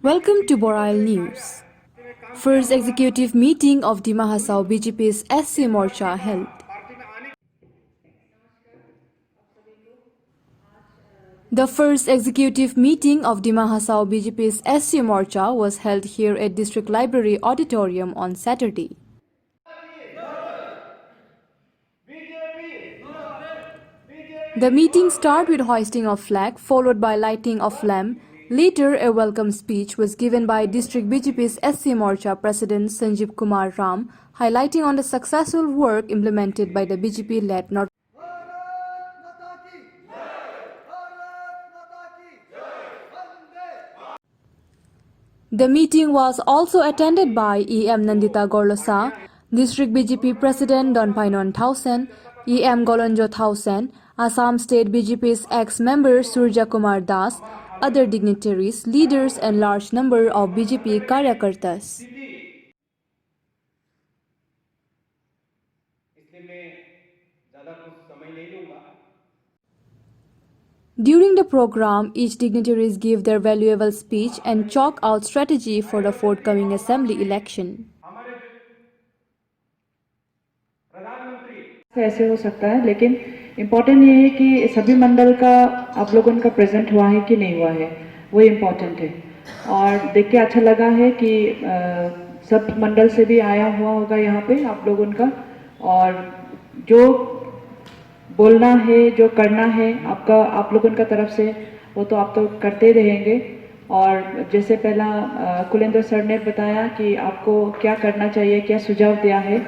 Welcome to Boral News. First executive meeting of the Mahasau BJP's SC Morcha held. The first executive meeting of the Mahasau BJP's SC Morcha was held here at District Library Auditorium on Saturday. The meeting started with hoisting of flag, followed by lighting of lamp. Later, a welcome speech was given by District BJP's SC Morcha President Sanjeev Kumar Ram, highlighting on the successful work implemented by the BJP-led North. The meeting was also attended by EM Nandita Gorlosa, District BJP President Don Painon Thausen, EM Golonjo Thausen, Assam State BJP's ex-member Surja Kumar Das, other dignitaries, leaders and large number of BJP Karyakartas. During the program, each dignitaries give their valuable speech and chalk out strategy for the forthcoming assembly election. ऐसे हो सकता है, लेकिन important ये है कि सभी मंडल का आप लोगों का प्रेजेंट हुआ है कि नहीं हुआ है, वो इम्पोर्टेंट है। और देख के अच्छा लगा है कि सब मंडल से भी आया हुआ होगा यहाँ पे आप लोगों का, और जो बोलना है, जो करना है आप लोगों का तरफ से, वो तो आप तो करते रहेंगे। और जैसे पहला कुलेंद्र सर ने बताया कि आपको क्या करना चाहिए, क्या सुझाव दिया है,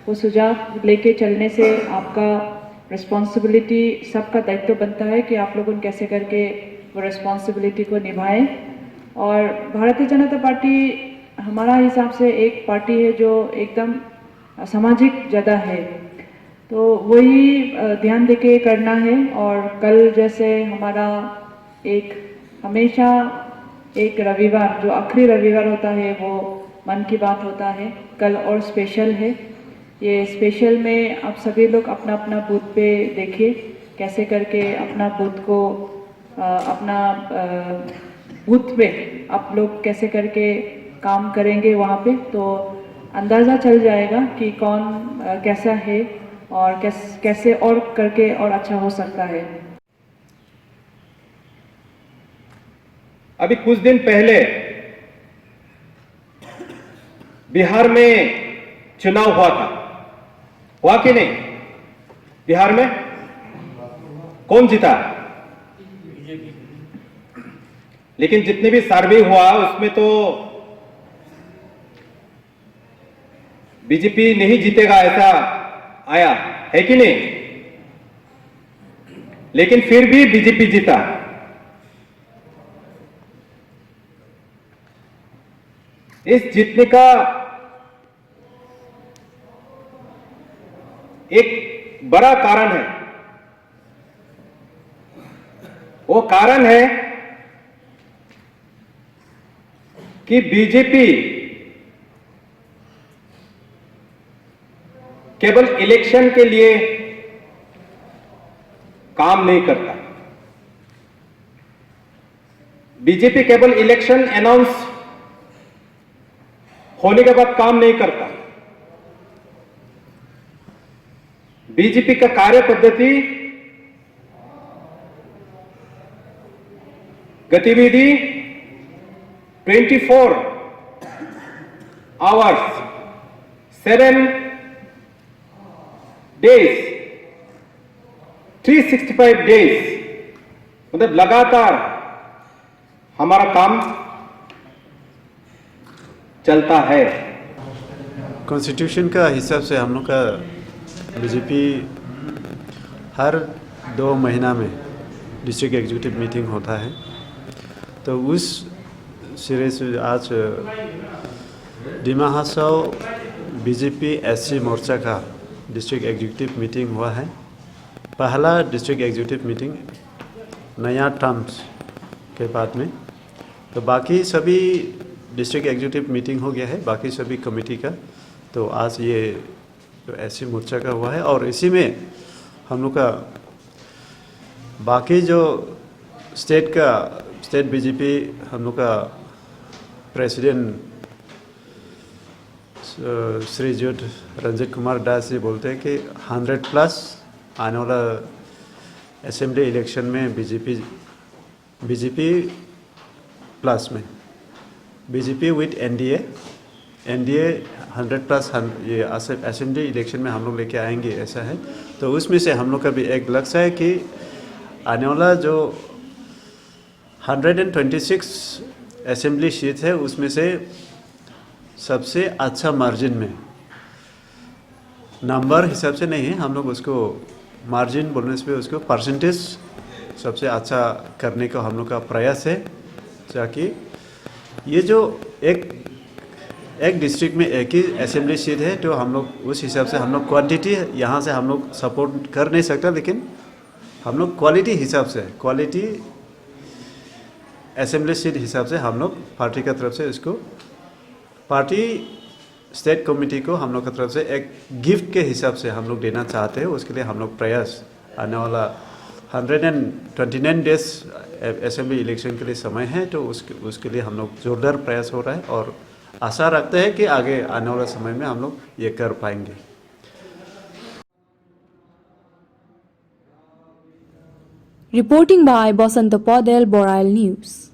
वो सुझाव लेके चलने से आपका रिस्पॉन्सिबिलिटी, सबका दायित्व बनता है कि आप लोगों कैसे करके वो रिस्पॉन्सिबिलिटी को निभाएं। और भारतीय जनता पार्टी हमारा हिसाब से एक पार्टी है जो एकदम सामाजिक ज़्यादा है, तो वही ध्यान देके करना है। और कल जैसे हमारा एक हमेशा एक रविवार, जो आखिरी रविवार होता है, वो मन की बात होता है, कल और स्पेशल है। ये स्पेशल में आप सभी लोग अपना अपना बूथ पे देखिए कैसे करके अपना बूथ को अपना बूथ पे आप लोग कैसे करके काम करेंगे वहाँ पे, तो अंदाज़ा चल जाएगा कि कौन कैसा है और कैसे और करके और अच्छा हो सकता है। अभी कुछ दिन पहले बिहार में चुनाव हुआ कि नहीं? बिहार में कौन जीता? लेकिन जितने भी सर्वे हुआ उसमें तो बीजेपी नहीं जीतेगा ऐसा आया है कि नहीं? लेकिन फिर भी बीजेपी जीता। इस जीतने का एक बड़ा कारण है। वो कारण है कि बीजेपी केवल इलेक्शन के लिए काम नहीं करता। बीजेपी केवल इलेक्शन अनाउंस होने के बाद काम नहीं करता। बीजेपी का कार्य पद्धति, गतिविधि 24 आवर्स 7 डेज 365 डेज, मतलब लगातार हमारा काम चलता है। कॉन्स्टिट्यूशन का हिसाब से हम लोग का बीजेपी हर 2 महीना में डिस्ट्रिक्ट एग्जीक्यूटिव मीटिंग होता है, तो उस सिरे से आज डिमाहासाओ बीजेपी एससी मोर्चा का डिस्ट्रिक्ट एग्जीक्यूटिव मीटिंग हुआ है। पहला डिस्ट्रिक्ट एग्जीक्यूटिव मीटिंग नया टर्म्स के बाद में, तो बाकी सभी डिस्ट्रिक्ट एग्जीक्यूटिव मीटिंग हो गया है, बाकी सभी कमेटी का। तो आज ये जो एससी मोर्चा का हुआ है, और इसी में हम लोग का बाकी जो स्टेट बीजेपी हम लोग का प्रेसिडेंट श्रीजुत रंजित कुमार दास जी बोलते हैं कि 100+ आने वाला असेंबली इलेक्शन में बीजेपी प्लस में बीजेपी विथ एनडीए 100+ ये असेंबली इलेक्शन में हम लोग लेके आएंगे, ऐसा है। तो उसमें से हम लोग का भी एक लक्ष्य है कि आने वाला जो 126 असेंबली सीट है उसमें से सबसे अच्छा मार्जिन में, नंबर हिसाब से नहीं है, हम लोग उसको मार्जिन बोलने से उसको परसेंटेज सबसे अच्छा करने का हम लोग का प्रयास है, ताकि ये जो एक डिस्ट्रिक्ट में एक ही असेंबली सीट है तो हम लोग उस हिसाब से हम लोग क्वांटिटी यहाँ से हम लोग सपोर्ट कर नहीं सकता, लेकिन हम लोग क्वालिटी हिसाब से क्वालिटी असेंबली सीट हिसाब से हम लोग पार्टी का तरफ से इसको पार्टी स्टेट कमेटी को हम लोग की तरफ से एक गिफ्ट के हिसाब से हम लोग देना चाहते हैं। उसके लिए हम लोग प्रयास आने वाला 129 डेज असेंबली इलेक्शन के लिए समय है, तो उसके लिए हम लोग जोरदार प्रयास हो रहा है और आशा रखते हैं कि आगे आने वाला समय में हम लोग ये कर पाएंगे। Reporting by Bosanto Podel, Borail News.